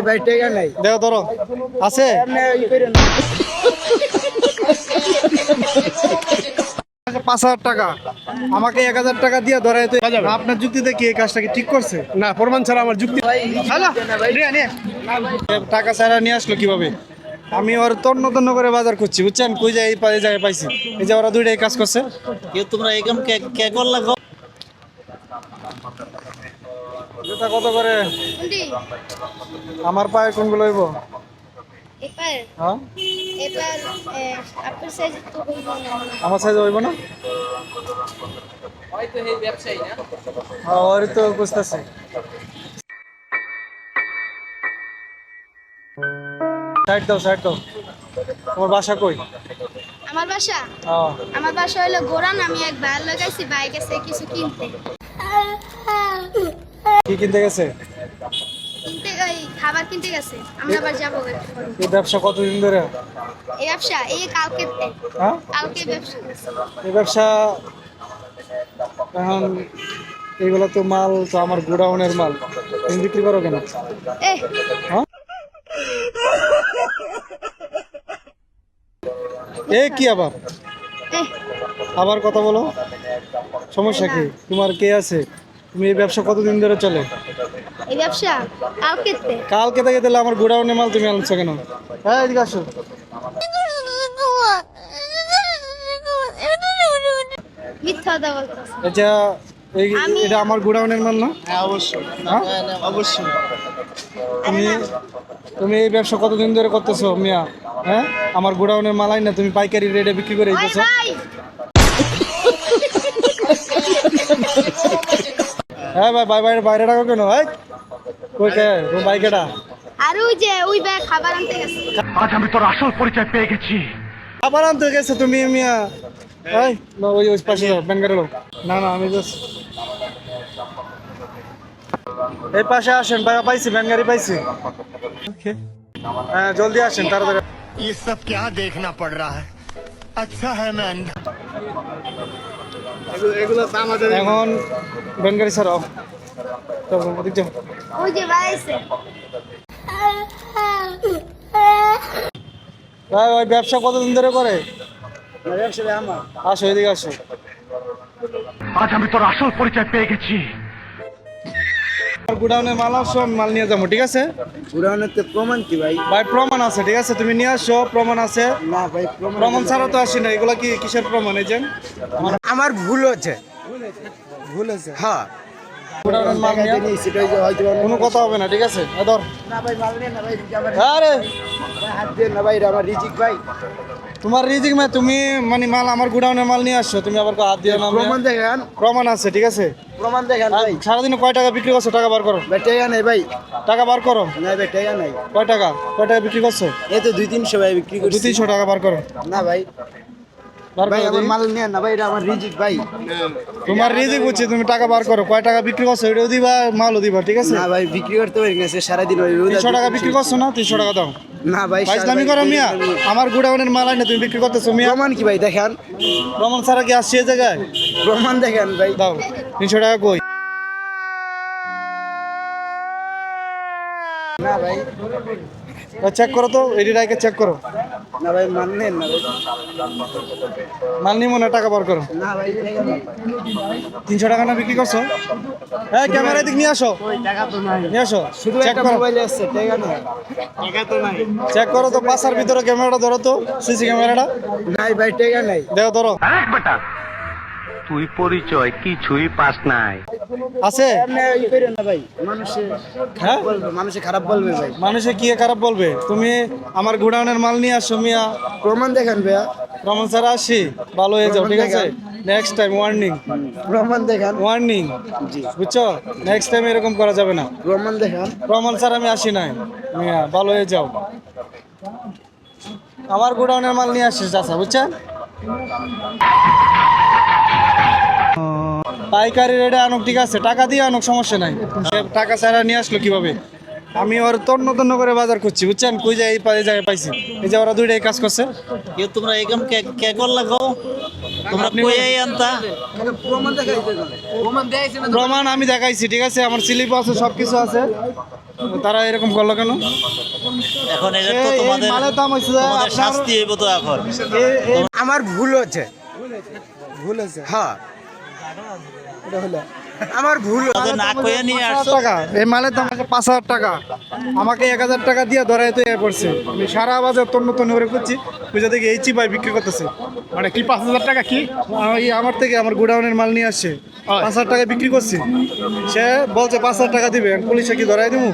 ভাই টাকা নাই। দেও ধরো আছে 5,000 টাকা আমাকে 1,000 টাকা দিয়ে ধরে আপনার যুক্তিতে কি এই কাজটা কি ঠিক করছে? না, প্রমাণ ছাড়া আমার যুক্তি। হ্যালো টাকা ছাড়া নিয়ে আসলো কিভাবে? আমি ওর তন্ন তন্ন করে বাজার করছি বুঝছেন, কই যায় এই জায়গায় পাইছি, এই যে ওরা দুইটাই কাজ করছে। তোমরা এরকম কে করলা গো? জুতা কত করে? কোনটি? আমার পায়ে কোনগুলো হইব? এপার হ্যাঁ এপার আপনার সাইজ তো হইব না। আমার সাইজ হইব না? হয়তো এই ব্যবসায়ী না। হ্যাঁ ওরই তো বুঝতেছি। সাইড দাও সাইড দাও। তোমার বাসা কই? আমার বাসা হ্যাঁ আমার বাসা হলো গোরান। আমি এক ভাইয়ের লাগাইছি, ভাই গেছে কিছু কিনতে কি কিনতে গেছে? ওই খাবার কিনতে গেছে। আমি আবার যাবো একটু পরে। এই ব্যবসা কতদিন ধরে? এই ব্যবসা এই কালকে হ্যাঁ কালকে ব্যবসা করছি। এই ব্যবসা এখন এইগুলো তো মাল তো আমার গোডাউনের মাল, তুমি বিক্রি করো কেন? এ হ্যাঁ এ কি আবার এ আবার কথা বলো, সমস্যা কি তোমার? কে আছে? তুমি এই ব্যবসা কতদিন ধরে চলে? এই ব্যবসা কালকে কালকে থেকে তাহলে আমার গোডাউনের মাল তুমি আনছো কেন? হ্যাঁ এদিকে আসো। মিথ্যা কথা বলতেছে। এটা এটা আমার গোডাউনের মাল না? হ্যাঁ অবশ্যই, হ্যাঁ? অবশ্যই। তুমি তুমি এই ব্যবসা কতদিন ধরে করতেছো মিয়া? হ্যাঁ আমার গোডাউনের মালাই না তুমি পাইকারি রেটে বিক্রি করে ওই দিতেছো। ভাই হ্যাঁ ভাই বাইরে বাইরে রাখো কেন? ভাই কই কে তোমার বাইকেটা? আর ওই যে ওই ভাই খাবার আনতে গেছে। আজ আমি তোর আসল পরিচয় পেয়ে গেছি। আবার আনতে গেছে তুমি মিয়া? এই না ওই ওই পাশে ব্যান করে না না আমি জাস্ট এই পাশে আসেন, টাকা পাইছি, ব্যান গাড়ি পাইছি। হ্যাঁ জলদি আসেন তাড়াতাড়ি। ये सब क्या देखना पड़ रहा है? अच्छा है मैं अंधा। এগুলো তো আমাদের এখন ব্যান গাড়ি ছাড়াও, চল ওদিক যাও। ওই যে ভাই আছে। ভাই ওই ব্যবসা কতদিন ধরে করে? ব্যবসা আমার। আসো এদিকে আসো। আজ আমি তোর আসল পরিচয় পেয়ে গেছি। গোডাউনের মাল আসো, আমি মাল নিয়ে যাবো ঠিক আছে? পুরানোর তো প্রমাণ কি ভাই? ভাই প্রমাণ আছে ঠিক আছে, তুমি নিয়ে আসো, প্রমাণ আছে। না ভাই প্রমাণ ছাড়া তো আসি না, এগুলা কি কিসের প্রমাণ? এই যে আমার ভুল হচ্ছে। ভুল হচ্ছে হ্যাঁ। গোডাউনের মাল নিয়ে সেটাই যে হয়তো কোনো কথা হবে না ঠিক আছে? এ ধর। না ভাই মাল নেন না ভাই, আমার আরে হাত দেন না ভাই, এটা আমার রিজিক ভাই। তোমার রিজিক মে তুমি মানে মাল আমার গোডাউনের মাল নিয়ে আসছো, তুমি আবার হাত দিও না। প্রমাণ দেখান, প্রমাণ আছে ঠিক আছে? প্রমাণ দেখান আর ভাই। সারাদিনে কয় টাকা বিক্রি করছো? টাকা বার করো। ভাই টাকা নাই ভাই, টাকা বার করো। না ভাই টাকা নাই। কয় টাকা বিক্রি করছো? এই তো 200-300 ভাই বিক্রি করছি। 200-300 টাকা বার করো। না ভাই বার ভাই করো আমার দেখি। মাল নেন না ভাই, এটা আমার রিজিক ভাই। তোমার রিজিক বুঝছি, তুমি টাকা বার করো। কয় টাকা বিক্রি করছো এটাও দিবা, মালও দিবা ঠিক আছে? না ভাই বিক্রি করতে পারি না, সে সারাদিন ওই রোদা 300 টাকা বিক্রি করছো না? 300 টাকা দাও। না ভাই ফাইজলামি করো মিয়া, আমার গোডাউনের মাল আইনা তুমি বিক্রি করতেছো মিয়া। প্রমাণ কি ভাই দেখান, প্রমাণ ছাড়া কি আসছে এই জায়গায়? প্রমাণ দেখান ভাই। দাও 300 টাকা কই? না ভাই, চেক করো তো, এডি রাইকে চেক করো। না ভাই মাল নেন না ভাই। মাল নিমো না, টাকা বার করো। না ভাই টাকা নাই। 300 টাকা না বিক্রি করছো? হ্যাঁ ক্যামেরা দিক নিয়ে আসো, টাকা তো নাই, নিয়ে আসো, শুধু চেক একটা করো। মোবাইল আছে, টাকা নাই। টাকা তো নাই। চেক করো তো, পাশার ভিতরে ক্যামেরাটা ধরো তো, সিসি ক্যামেরাটা নাই ভাই টাকা নাই। দেখো ধরো। বেটা তুই পরিচয় কিছুই পাস নাই। আছে? আপনি ই করেন না ভাই, মানুষে হ্যাঁ বলবে, মানুষে খারাপ বলবে ভাই। মানুষে কি খারাপ বলবে? তুমি আমার গোডাউনের মাল নিয়ে আসো মিয়া, প্রমাণ দেখান ভাইয়া, প্রমাণ ছাড়া আসি, ভালো হয়ে যাও ঠিক আছে? নেক্সট টাইম ওয়ার্নিং, প্রমাণ দেখান। ওয়ার্নিং, জি বুঝছো? নেক্সট টাইম এরকম করা যাবে না। প্রমাণ দেখান। প্রমাণ ছাড়া আমি আসি নাই মিয়া, ভালো হয়ে যাও। আমার গোডাউনের মাল নিয়ে আসিস চাচা, বুঝছেন? পাইকারি রেটে আনুক ঠিক আছে, টাকা দিয়ে আনুক, সমস্যা নাই। সে টাকা ছাড়া নিয়ে আসলো কিভাবে? আমি ওর তন্ন তন্ন করে বাজার করছি বুঝছেন, কই যায় এই জায়গায় পাইছি, এই যে ওরা দুইটাই কাজ করছে। তোমরা এরকম কে করলা গো? তোমরা আপনি কই আনতা? প্রমাণ দেখাইতে প্রমাণ দেখাইছে না? প্রমাণ আমি দেখাইছি ঠিক আছে, আমার স্লিপ আছে, সব কিছু আছে। তারা এরকম করলো কেন? এখন এটা তো এই তোমাদের মালের দাম হচ্ছে যে তোমাদের আপনার- শাস্তি হইব তো এখন। আমার ভুল হচ্ছে। ভুল আছে হ্যাঁ, এটা হলো আমার ভুল হচ্ছে। তাদের না কইয়া নিয়ে 5,000 আসছো। টাকা, এই মালের দাম হচ্ছে 5,000 টাকা। আমাকে 1,000 টাকা দিয়ে ধরাই তো পড়ছে। আমি সারা বাজার তন্ন তন্ন করে খুঁজছি, বুঝে দেখি এই চিপাই বিক্রি করতেছে। মানে কি 5,000 টাকা কি? আমার থেকে আমার গোডাউনের মাল নিয়ে আসছে, 5,000 টাকা বিক্রি করছি। সে বলছে 5,000 টাকা দিবে, আমি পুলিশে কি ধরাই দেবো?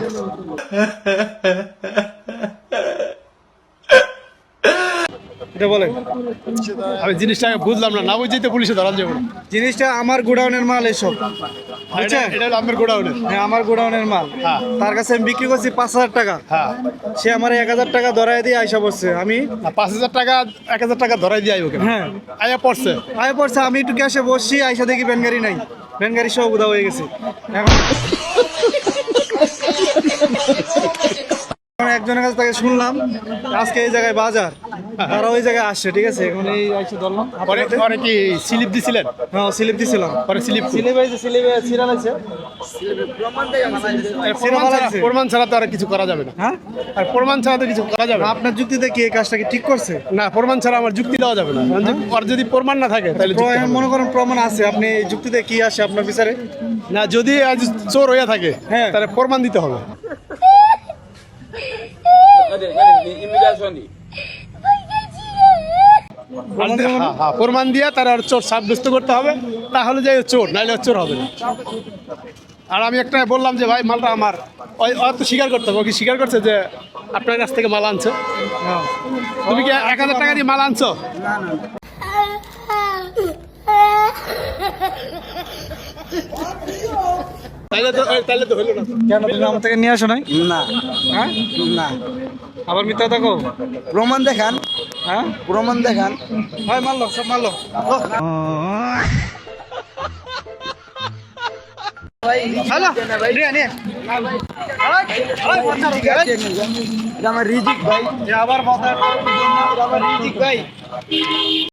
এটা বলেন, আমি জিনিসটা বুঝলাম না, না বুঝেই তো পুলিশে ধরা যাবে না। জিনিসটা আমার গোডাউনের মাল এসব, বুঝছেন? এটা হলো আপনার গোডাউনের। হ্যাঁ, আমার গোডাউনের মাল। হ্যাঁ। তার কাছে আমি বিক্রি করছি 5,000 টাকা। হ্যাঁ, সে আমার 1,000 টাকা ধরাই দিয়ে আইসা বসছে। আমি 5,000 টাকা 1,000 টাকা ধরাই দিয়ে আইব কেন? হ্যাঁ আয়া পড়ছে। আয় পড়ছে, আমি একটু ক্যাশে বসছি, আইসা দেখি ব্যানগাড়ি নাই, ব্যানগাড়ি সব উদা হয়ে গেছে। এখন এখন একজনের কাছ থেকে শুনলাম আজকে এই জায়গায় বাজার, তারা ওই জায়গায় আসছে, ঠিক আছে? এখন এই আইসে ধরলাম। পরে পরে কি স্লিপ দিছিলেন? হ্যাঁ, স্লিপ দিছিলাম। পরে স্লিপ স্লিপ আইছে, স্লিপে সিরিয়াল আছে। প্রমাণ ছাড়া তো আর কিছু করা যাবে না। হ্যাঁ, আর প্রমাণ ছাড়া তো কিছু করা যাবে না। আপনার যুক্তিতে কি এই কাজটা কি ঠিক করছে? না, প্রমাণ ছাড়া আমার যুক্তি দেওয়া যাবে না। আর যদি প্রমাণ না থাকে তাহলে যুক্তি হবে না। মনে করেন প্রমাণ আছে, আপনি এই যুক্তিতে কি আসে আপনার বিচারে? না, যদি আজ চোর হইয়া থাকে হ্যাঁ। তাহলে প্রমাণ দিতে হবে। হ্যাঁ, হ্যাঁ, প্রমাণ দিয়ে তার আর চোর সাব্যস্ত করতে হবে, তাহলে যাই চোর, নাইলে চোর হবে না। আর আমি একটা বললাম যে ভাই মালটা আমার, ওই তো স্বীকার করতে হবে। ও কি স্বীকার করছে যে আপনার কাছ থেকে মাল আনছো? হ্যাঁ। তুমি কি 1,000 টাকা দিয়ে মাল আনছো? তাইলে তো হইলো না। কেন তুমি আমার থেকে নিয়ে আসো নাই? না, হ্যাঁ, না, আবার মিথ্যা থাকো। প্রমাণ দেখান, হ্যাঁ, প্রমাণ দেখান। হয় মারলো, সব মারলো। হ্যালো, নিয়ে নিয়ে। এটা আমার রিজিক ভাই, আবার কথা, আবার রিজিক ভাই।